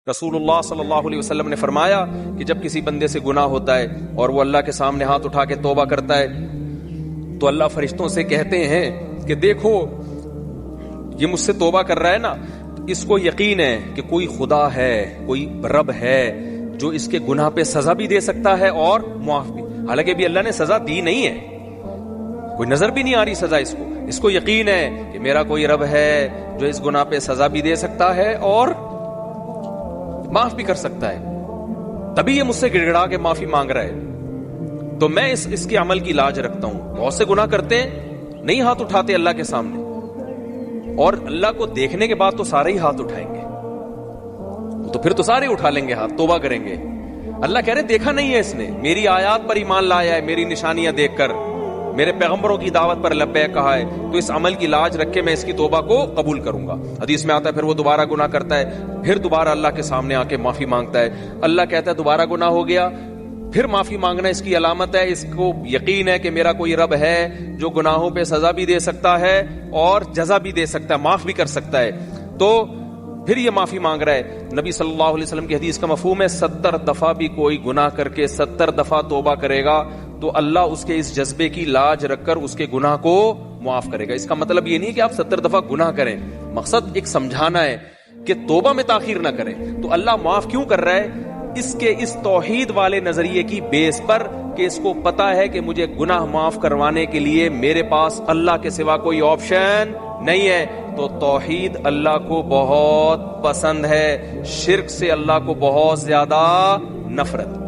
رسول اللہ صلی اللہ علیہ وسلم نے فرمایا کہ جب کسی بندے سے گناہ ہوتا ہے اور وہ اللہ کے سامنے ہاتھ اٹھا کے توبہ کرتا ہے تو اللہ فرشتوں سے کہتے ہیں کہ دیکھو یہ مجھ سے توبہ کر رہا ہے نا، اس کو یقین ہے کہ کوئی خدا ہے، کوئی رب ہے جو اس کے گناہ پہ سزا بھی دے سکتا ہے اور معاف بھی. حالانکہ ابھی اللہ نے سزا دی نہیں ہے، کوئی نظر بھی نہیں آ رہی سزا اس کو یقین ہے کہ میرا کوئی رب ہے جو اس گناہ پہ سزا بھی دے سکتا ہے اور معاف بھی کر سکتا ہے، تبھی یہ مجھ سے گڑ گڑا کے معافی مانگ رہا ہے. تو میں اس کے عمل کی لاج رکھتا ہوں. بہت سے گناہ کرتے ہیں، نہیں ہاتھ اٹھاتے اللہ کے سامنے، اور اللہ کو دیکھنے کے بعد تو سارے ہی ہاتھ اٹھائیں گے، تو پھر تو سارے اٹھا لیں گے ہاتھ، توبہ کریں گے. اللہ کہہ رہے دیکھا نہیں ہے اس نے، میری آیات پر ایمان لایا ہے، میری نشانیاں دیکھ کر، میرے پیغمبروں کی دعوت پر لبیک کہا ہے، تو اس عمل کی لاج رکھ کے میں اس کی توبہ کو قبول کروں گا. حدیث میں آتا ہے پھر وہ دوبارہ گناہ کرتا ہے، پھر دوبارہ اللہ کے سامنے آ کے معافی مانگتا ہے. اللہ کہتا ہے دوبارہ گناہ ہو گیا، پھر معافی مانگنا اس کی علامت ہے، اس کو یقین ہے کہ میرا کوئی رب ہے جو گناہوں پہ سزا بھی دے سکتا ہے اور جزا بھی دے سکتا ہے، معاف بھی کر سکتا ہے. تو پھر یہ معافی مانگ رہا ہے. نبی صلی اللہ علیہ وسلم کی حدیث کا مفہوم ہے 70 دفعہ بھی کوئی گناہ کر کے 70 دفعہ توبہ کرے گا تو اللہ اس کے اس جذبے کی لاج رکھ کر اس کے گناہ کو معاف کرے گا. اس کا مطلب یہ نہیں کہ آپ 70 دفعہ گناہ کریں، مقصد ایک سمجھانا ہے کہ توبہ میں تاخیر نہ کریں. تو اللہ معاف کیوں کر رہا ہے؟ اس کے اس توحید والے نظریے کی بیس پر کہ اس کو پتا ہے کہ مجھے گناہ معاف کروانے کے لیے میرے پاس اللہ کے سوا کوئی آپشن نہیں ہے. تو توحید اللہ کو بہت پسند ہے، شرک سے اللہ کو بہت زیادہ نفرت.